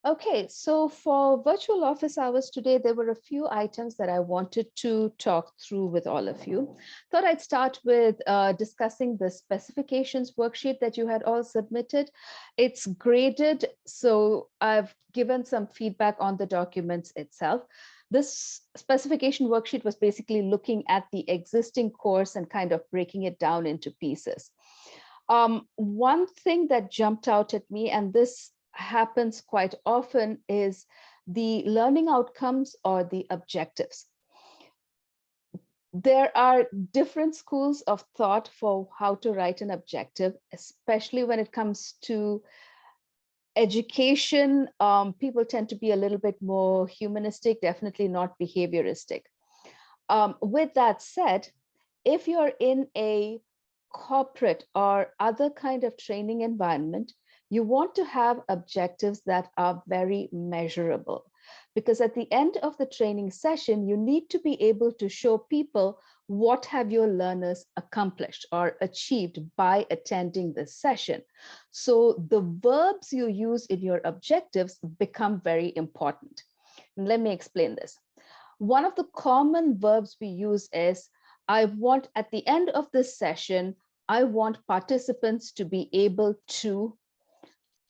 Okay, so for virtual office hours today, there were a few items that I wanted to talk through with all of you. Thought I'd start with discussing the specifications worksheet that you had all submitted. It's graded, so I've given some feedback on the documents itself. This specification worksheet was basically looking at the existing course and kind of breaking it down into pieces. One thing that jumped out at me, and this happens quite often, is the learning outcomes or the objectives. There are different schools of thought for how to write an objective, especially when it comes to education. People tend to be a little bit more humanistic, definitely not behavioristic. With that said, if you're in a corporate or other kind of training environment, you want to have objectives that are very measurable. Because at the end of the training session, you need to be able to show people what have your learners accomplished or achieved by attending this session. So the verbs you use in your objectives become very important. And let me explain this. One of the common verbs we use is, I want, at the end of this session, I want participants to be able to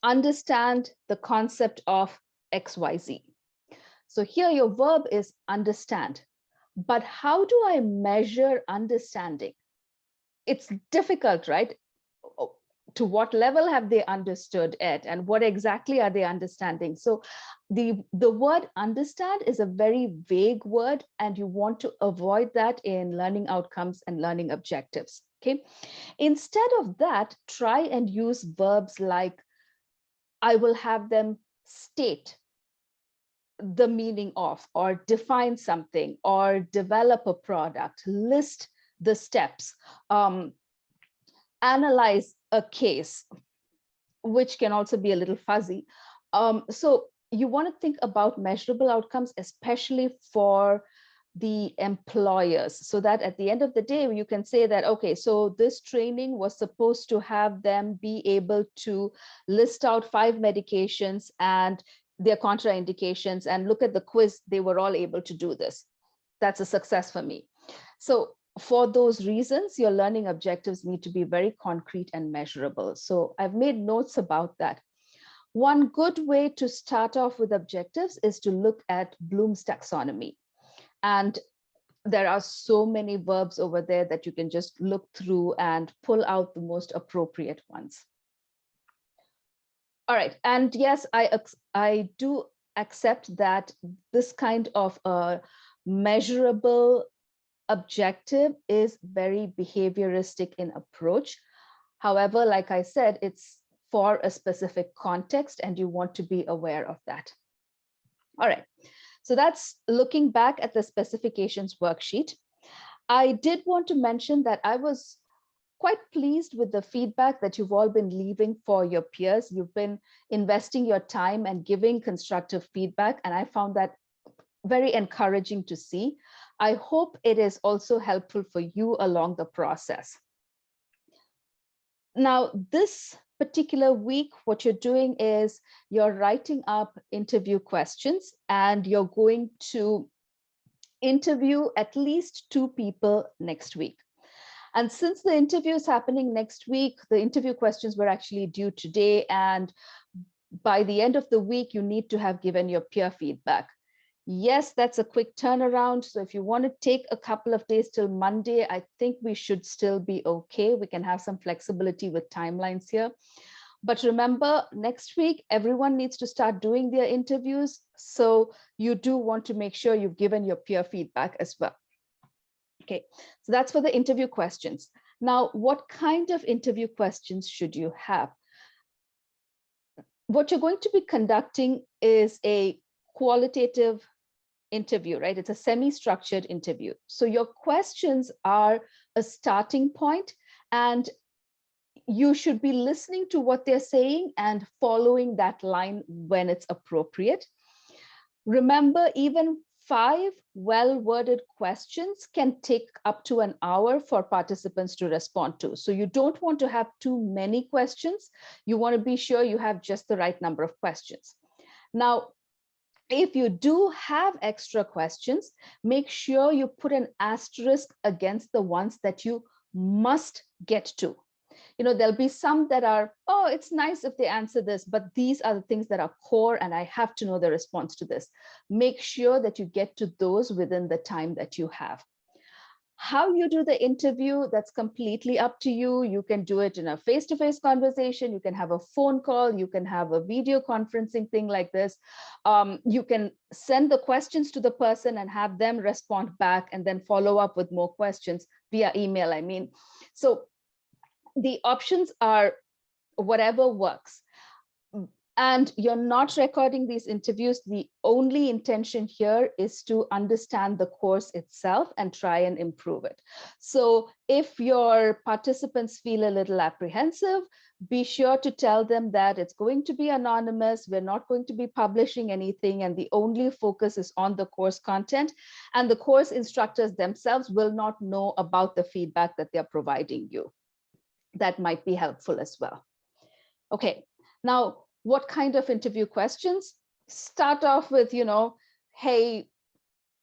understand the concept of XYZ. So here your verb is understand. But how do I measure understanding? It's difficult, right? To what level have they understood it, and what exactly are they understanding? So the word understand is a very vague word, and you want to avoid that in learning outcomes and learning objectives. Okay, instead of that, try and use verbs like, I will have them state the meaning of, or define something, or develop a product, list the steps, analyze a case, which can also be a little fuzzy. So you want to think about measurable outcomes, especially for the employers, so that at the end of the day, you can say that, okay, so this training was supposed to have them be able to list out 5 medications and their contraindications, and look at the quiz, they were all able to do this. That's a success for me. So for those reasons, your learning objectives need to be very concrete and measurable. So I've made notes about that. One good way to start off with objectives is to look at Bloom's taxonomy. And there are so many verbs over there that you can just look through and pull out the most appropriate ones. All right, and yes, I do accept that this kind of a measurable objective is very behavioristic in approach. However, like I said, it's for a specific context, and you want to be aware of that. All right, so that's looking back at the specifications worksheet. I did want to mention that I was quite pleased with the feedback that you've all been leaving for your peers. You've been investing your time and giving constructive feedback, and I found that very encouraging to see. I hope it is also helpful for you along the process. Now, this particular week, what you're doing is you're writing up interview questions, and you're going to interview at least 2 people next week. And since the interview is happening next week, the interview questions were actually due today. And by the end of the week, you need to have given your peer feedback. Yes, that's a quick turnaround. So if you want to take a couple of days till Monday, I think we should still be okay. We can have some flexibility with timelines here. But remember, next week, everyone needs to start doing their interviews. So you do want to make sure you've given your peer feedback as well. Okay, so that's for the interview questions. Now, what kind of interview questions should you have? What you're going to be conducting is a qualitative interview, right? It's a semi-structured interview. So your questions are a starting point, and you should be listening to what they're saying and following that line when it's appropriate. Remember, even 5 well-worded questions can take up to an hour for participants to respond to. So you don't want to have too many questions. You want to be sure you have just the right number of questions. Now, if you do have extra questions, make sure you put an asterisk against the ones that you must get to. There'll be some that are, oh, it's nice if they answer this, but these are the things that are core and I have to know the response to this. Make sure that you get to those within the time that you have. How you do the interview, that's completely up to you. You can do it in a face-to-face conversation. You can have a phone call. You can have a video conferencing thing like this. You can send the questions to the person and have them respond back and then follow up with more questions via email, I mean. So the options are whatever works. And you're not recording these interviews. The only intention here is to understand the course itself and try and improve it. So if your participants feel a little apprehensive, be sure to tell them that it's going to be anonymous. We're not going to be publishing anything, and the only focus is on the course content. And the course instructors themselves will not know about the feedback that they're providing you. That might be helpful as well. Okay, now, what kind of interview questions? Start off with, hey,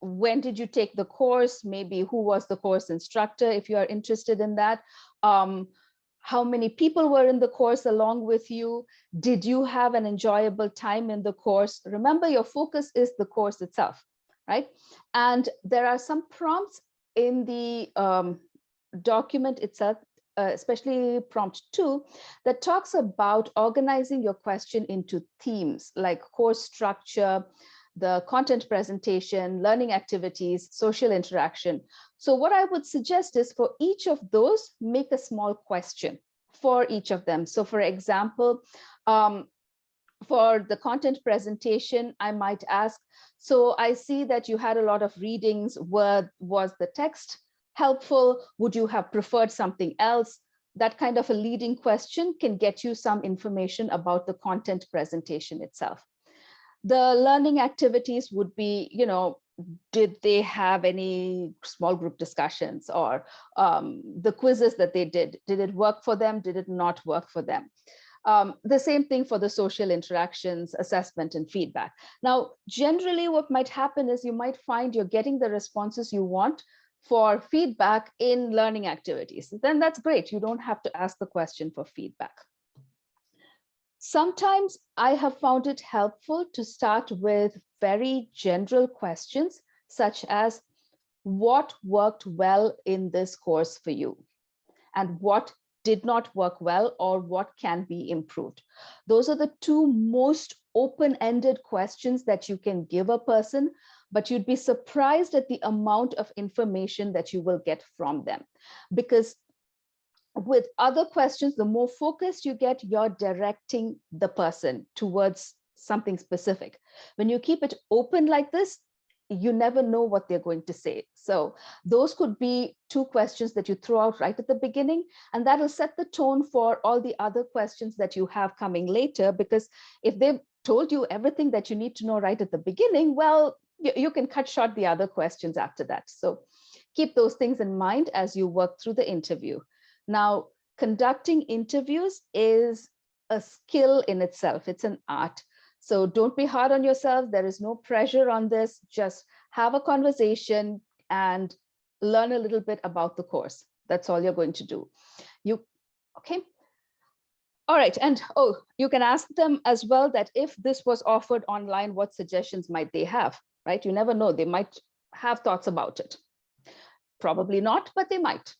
when did you take the course? Maybe who was the course instructor, if you are interested in that. How many people were in the course along with you? Did you have an enjoyable time in the course? Remember, your focus is the course itself, right? And there are some prompts in the document itself, especially prompt 2, that talks about organizing your question into themes like course structure, the content presentation, learning activities, social interaction. So what I would suggest is for each of those, make a small question for each of them. So for example, for the content presentation, I might ask, so I see that you had a lot of readings. Was the text helpful? Would you have preferred something else? That kind of a leading question can get you some information about the content presentation itself. The learning activities would be, did they have any small group discussions, or the quizzes that they did it work for them? Did it not work for them? The same thing for the social interactions, assessment, and feedback. Now, generally what might happen is you might find you're getting the responses you want for feedback in learning activities. Then that's great. You don't have to ask the question for feedback. Sometimes I have found it helpful to start with very general questions, such as what worked well in this course for you, and what did not work well, or what can be improved. Those are the two most open-ended questions that you can give a person, but you'd be surprised at the amount of information that you will get from them. Because with other questions, the more focused you get, you're directing the person towards something specific. When you keep it open like this, you never know what they're going to say. So those could be two questions that you throw out right at the beginning, and that will set the tone for all the other questions that you have coming later. Because if they've told you everything that you need to know right at the beginning, well, you can cut short the other questions after that. So keep those things in mind as you work through the interview. Now, conducting interviews is a skill in itself. It's an art. So don't be hard on yourself. There is no pressure on this. Just have a conversation and learn a little bit about the course. That's all you're going to do. Okay. All right. And you can ask them as well that if this was offered online, what suggestions might they have, right? You never know. They might have thoughts about it. Probably not, but they might.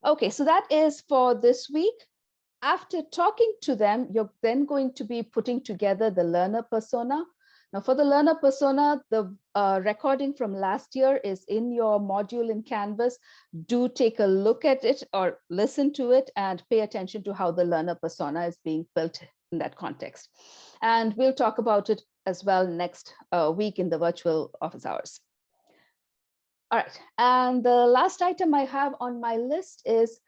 Okay, so that is for this week. After talking to them, you're then going to be putting together the learner persona. Now, for the learner persona, the recording from last year is in your module in Canvas. Do take a look at it or listen to it and pay attention to how the learner persona is being built in that context. And we'll talk about it as well next week in the virtual office hours. All right, and the last item I have on my list is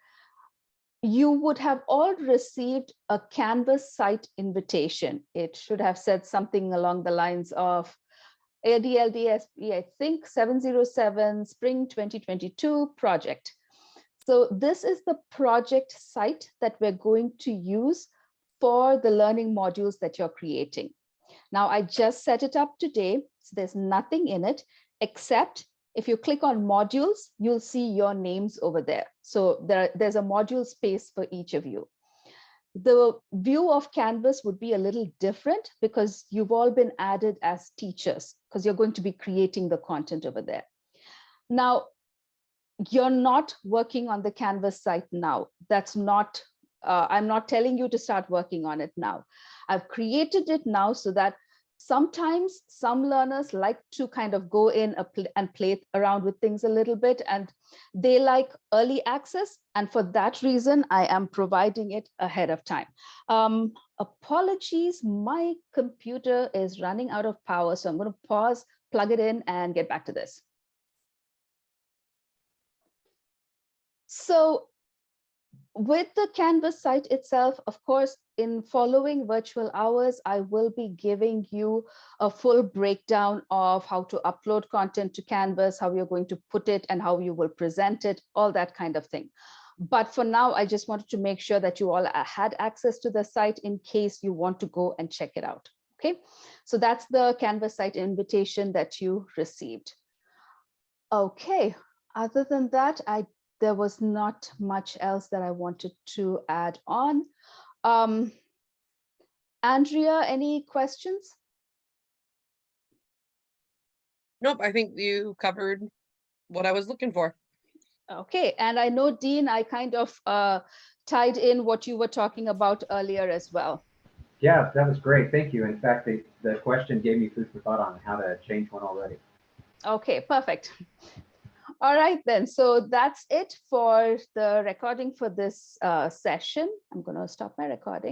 you would have all received a Canvas site invitation. It should have said something along the lines of ADLDSP, I think 707 Spring 2022 project. So this is the project site that we're going to use for the learning modules that you're creating. Now, I just set it up today, so there's nothing in it, except if you click on modules, you'll see your names over there. So there's a module space for each of you. The view of Canvas would be a little different because you've all been added as teachers, because you're going to be creating the content over there. Now, you're not working on the Canvas site now. That's not, I'm not telling you to start working on it now. I've created it now so that sometimes some learners like to kind of go in and play around with things a little bit, and they like early access. And for that reason, I am providing it ahead of time. Apologies, my computer is running out of power. So I'm going to pause, plug it in, and get back to this. So with the Canvas site itself, of course, in following virtual hours, I will be giving you a full breakdown of how to upload content to Canvas, how you're going to put it, and how you will present it, all that kind of thing. But for now, I just wanted to make sure that you all had access to the site in case you want to go and check it out. Okay, so that's the Canvas site invitation that you received. Okay, other than that, there was not much else that I wanted to add on. Andrea, any questions? Nope, I think you covered what I was looking for. Okay, and I know, Dean, I kind of tied in what you were talking about earlier as well. Yeah, that was great. Thank you. In fact, the question gave me food for thought on how to change one already. Okay, perfect. All right, then. So that's it for the recording for this session. I'm going to stop my recording.